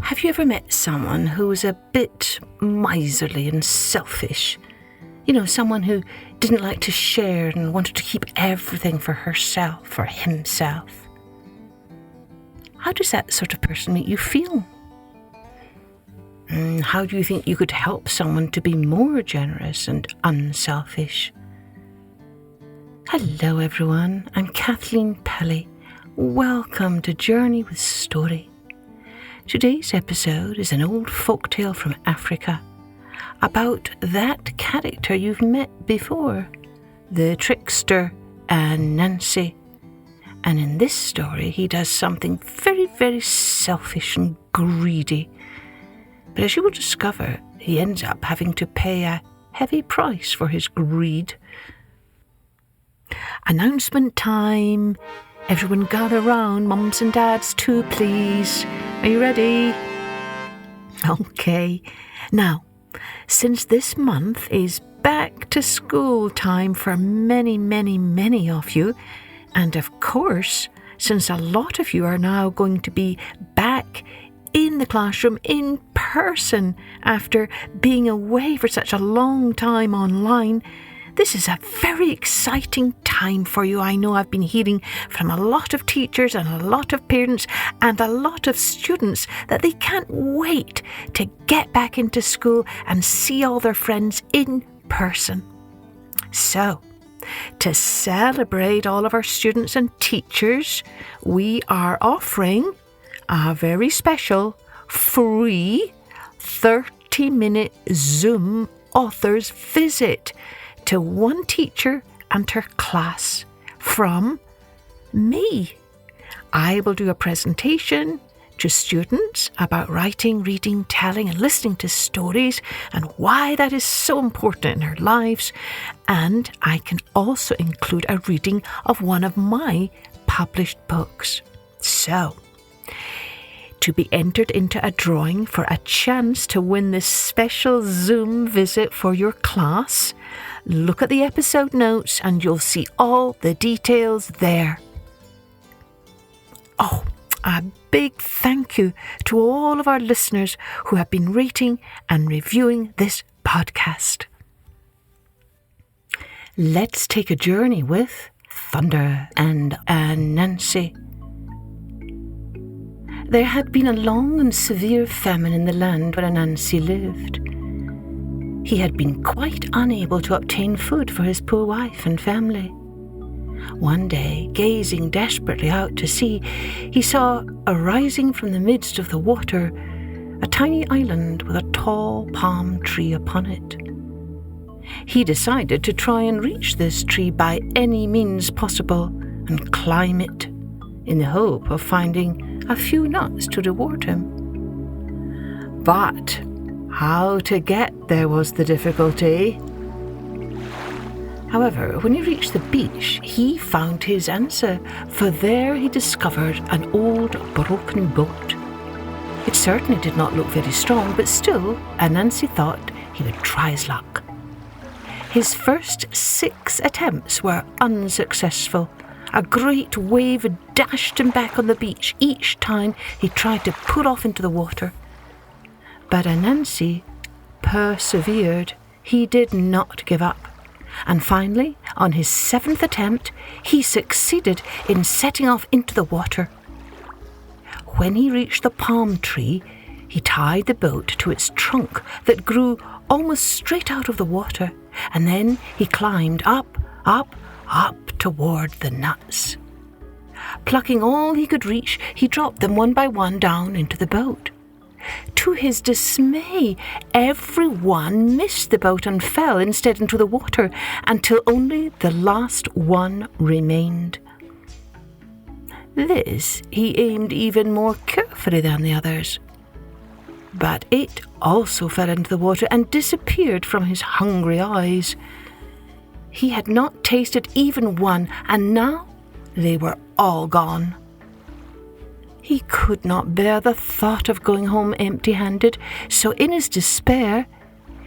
Have you ever met someone who was a bit miserly and selfish? You know, someone who didn't like to share and wanted to keep everything for herself or himself. How does that sort of person make you feel? How do you think you could help someone to be more generous and unselfish? Hello everyone, I'm Kathleen Pelly. Welcome to Journey with Story. Today's episode is an old folktale from Africa about that character you've met before, the trickster Anansi. And in this story, he does something very, very selfish and greedy. But as you will discover, he ends up having to pay a heavy price for his greed. Announcement time. Everyone gather round, mums and dads too, please. Are you ready? Okay. Now, since this month is back to school time for many, many, many of you, and of course, since a lot of you are now going to be back in the classroom in person after being away for such a long time online, this is a very exciting time for you. I know I've been hearing from a lot of teachers and a lot of parents and a lot of students that they can't wait to get back into school and see all their friends in person. So, to celebrate all of our students and teachers, we are offering a very special, free 30-minute Zoom author's visit to one teacher and her class from me. I will do a presentation to students about writing, reading, telling and listening to stories and why that is so important in our lives. And I can also include a reading of one of my published books. So, to be entered into a drawing for a chance to win this special Zoom visit for your class, look at the episode notes and you'll see all the details there. Oh, a big thank you to all of our listeners who have been rating and reviewing this podcast. Let's take a journey with Thunder and Anansi. There had been a long and severe famine in the land where Anansi lived. He had been quite unable to obtain food for his poor wife and family. One day, gazing desperately out to sea, he saw, arising from the midst of the water, a tiny island with a tall palm tree upon it. He decided to try and reach this tree by any means possible and climb it, in the hope of finding a few nuts to reward him. But how to get there was the difficulty. However, when he reached the beach, he found his answer, for there he discovered an old broken boat. It certainly did not look very strong, but still, Anansi thought he would try his luck. His first 6 attempts were unsuccessful. A great wave dashed him back on the beach each time he tried to put off into the water. But Anansi persevered. He did not give up. And finally, on his 7th attempt, he succeeded in setting off into the water. When he reached the palm tree, he tied the boat to its trunk that grew almost straight out of the water, and then he climbed up toward the nuts. Plucking all he could reach, he dropped them one by one down into the boat. To his dismay, everyone missed the boat and fell instead into the water until only the last one remained. This he aimed even more carefully than the others. But it also fell into the water and disappeared from his hungry eyes. He had not tasted even one, and now they were all gone. He could not bear the thought of going home empty-handed, so in his despair,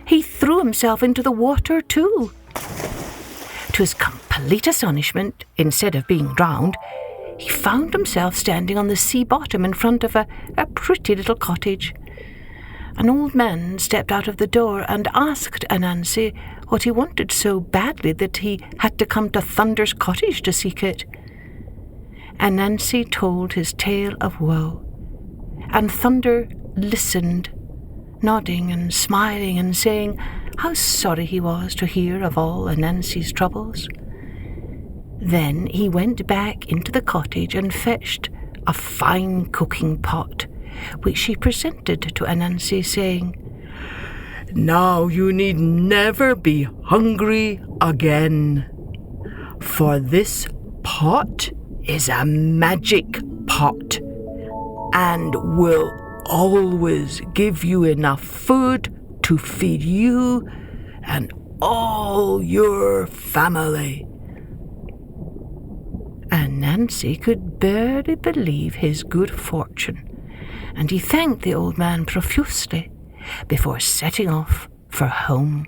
he threw himself into the water too. To his complete astonishment, instead of being drowned, he found himself standing on the sea bottom in front of a pretty little cottage. An old man stepped out of the door and asked Anansi what he wanted so badly that he had to come to Thunder's cottage to seek it. Anansi told his tale of woe, and Thunder listened, nodding and smiling and saying how sorry he was to hear of all Anansi's troubles. Then he went back into the cottage and fetched a fine cooking pot, which he presented to Anansi, saying, "Now you need never be hungry again, for this pot is a magic pot and will always give you enough food to feed you and all your family." Anansi could barely believe his good fortune, and he thanked the old man profusely before setting off for home.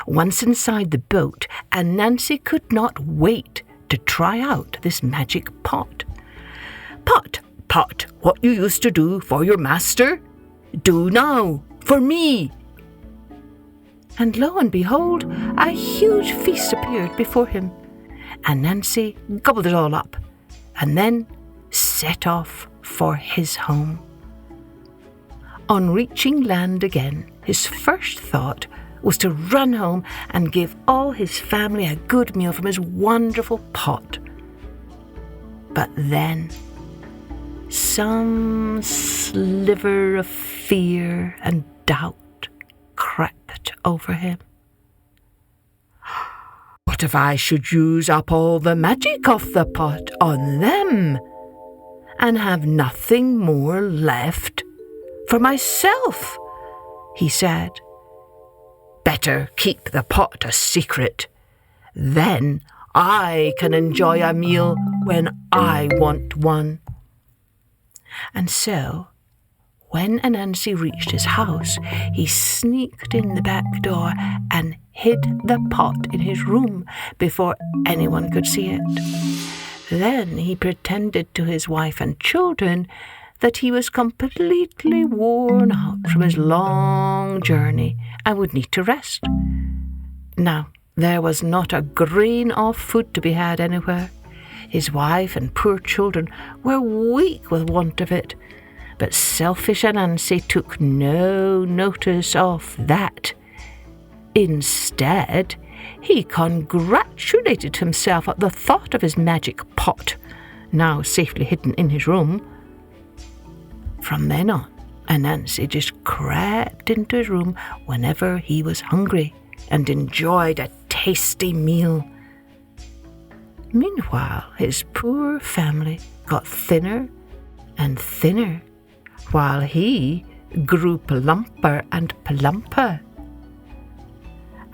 Once inside the boat, Anansi could not wait to try out this magic pot. "Pot, pot, what you used to do for your master, do now for me." And lo and behold, a huge feast appeared before him. Anansi gobbled it all up, and then set off for his home. On reaching land again, his first thought was to run home and give all his family a good meal from his wonderful pot. But then some sliver of fear and doubt crept over him. What if I should use up all the magic of the pot on them and have nothing more left for myself? He said. Better keep the pot a secret. Then I can enjoy a meal when I want one. And so, when Anansi reached his house, he sneaked in the back door and hid the pot in his room before anyone could see it. Then he pretended to his wife and children that he was completely worn out from his long journey and would need to rest. Now, there was not a grain of food to be had anywhere. His wife and poor children were weak with want of it, but selfish Anansi took no notice of that. Instead, he congratulated himself at the thought of his magic pot, now safely hidden in his room. From then on, Anansi just crept into his room whenever he was hungry and enjoyed a tasty meal. Meanwhile, his poor family got thinner and thinner, while he grew plumper and plumper.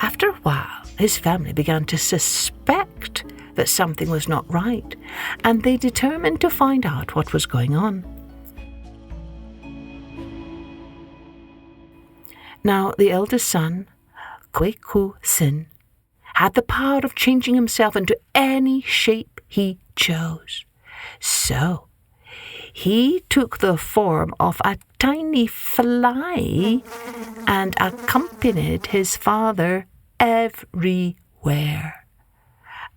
After a while, his family began to suspect that something was not right, and they determined to find out what was going on. Now, the eldest son, Sin, had the power of changing himself into any shape he chose. So, he took the form of a tiny fly and accompanied his father everywhere.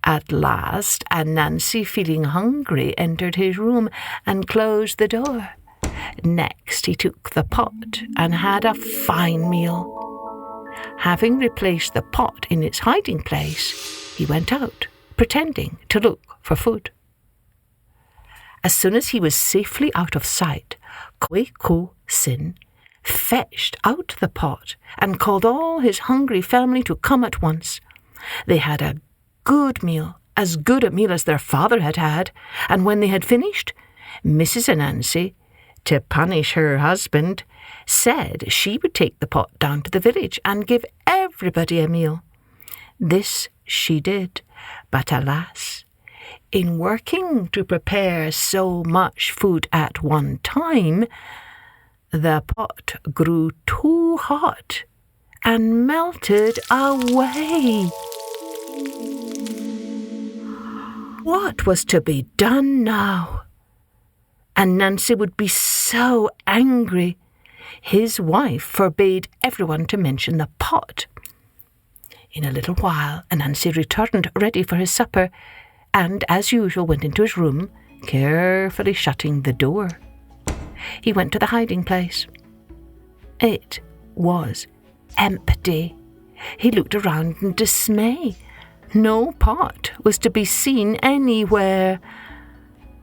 At last, Anansi, feeling hungry, entered his room and closed the door. Next, he took the pot and had a fine meal. Having replaced the pot in its hiding place, he went out, pretending to look for food. As soon as he was safely out of sight, Sin fetched out the pot and called all his hungry family to come at once. They had a good meal, as good a meal as their father had had, and when they had finished, Mrs. Anansi, to punish her husband, said she would take the pot down to the village and give everybody a meal. This she did, but alas, in working to prepare so much food at one time, the pot grew too hot and melted away. What was to be done now? Anansi would be so angry. His wife forbade everyone to mention the pot. In a little while, Anansi returned ready for his supper, and, as usual, went into his room, carefully shutting the door. He went to the hiding place. It was empty. He looked around in dismay. No pot was to be seen anywhere.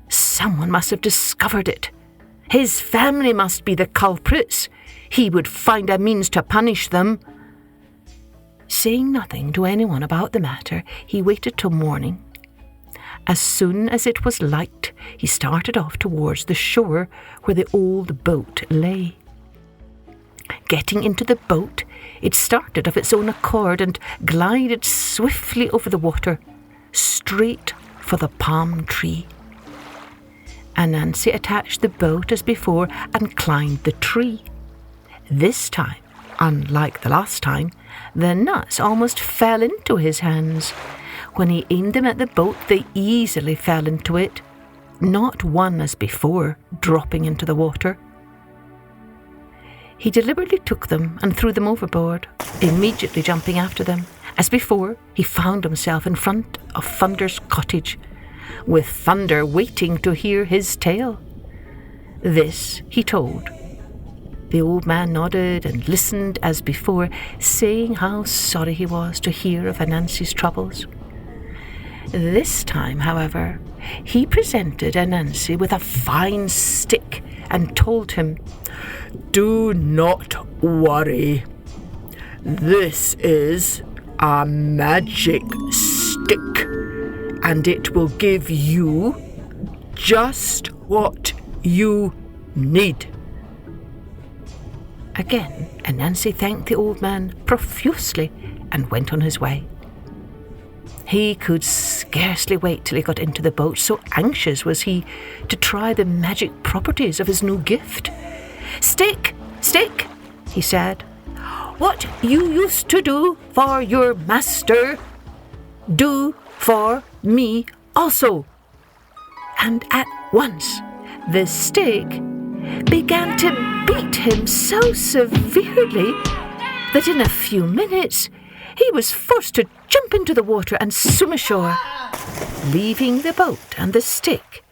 Someone must have discovered it. His family must be the culprits. He would find a means to punish them. Saying nothing to anyone about the matter, he waited till morning. As soon as it was light, he started off towards the shore where the old boat lay. Getting into the boat, it started of its own accord and glided swiftly over the water, straight for the palm tree. Anansi attached the boat as before and climbed the tree. This time, unlike the last time, the nuts almost fell into his hands. When he aimed them at the boat, they easily fell into it, not one as before, dropping into the water. He deliberately took them and threw them overboard, immediately jumping after them. As before, he found himself in front of Thunder's cottage, with Thunder waiting to hear his tale. This he told. The old man nodded and listened as before, saying how sorry he was to hear of Anansi's troubles. This time, however, he presented Anansi with a fine stick and told him, "Do not worry. This is a magic stick, and it will give you just what you need." Again, Anansi thanked the old man profusely and went on his way. He could scarcely wait till he got into the boat, so anxious was he to try the magic properties of his new gift. "Stick, stick," he said, "what you used to do for your master, do for me also." And at once the stick began to beat him so severely that in a few minutes he was forced to jump into the water and swim ashore, leaving the boat and the stick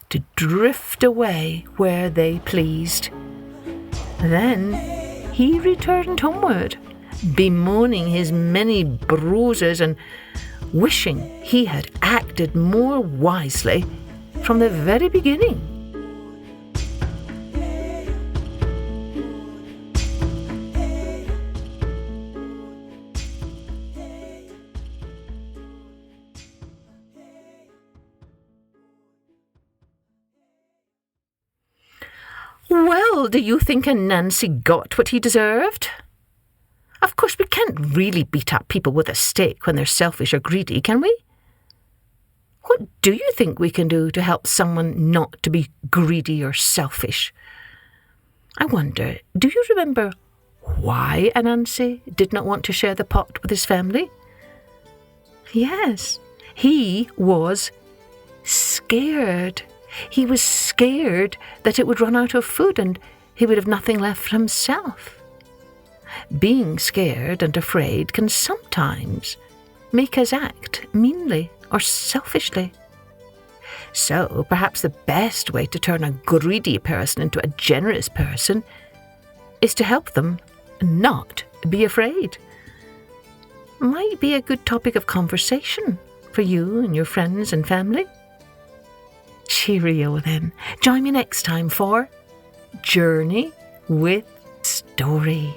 to drift away where they pleased. Then he returned homeward, bemoaning his many bruises and wishing he had acted more wisely from the very beginning. Well, do you think Anansi got what he deserved? Of course, we can't really beat up people with a stick when they're selfish or greedy, can we? What do you think we can do to help someone not to be greedy or selfish? I wonder, do you remember why Anansi did not want to share the pot with his family? Yes, he was scared. He was scared that it would run out of food and he would have nothing left for himself. Being scared and afraid can sometimes make us act meanly or selfishly. So perhaps the best way to turn a greedy person into a generous person is to help them not be afraid. Might be a good topic of conversation for you and your friends and family. Cheerio then. Join me next time for Journey with Story.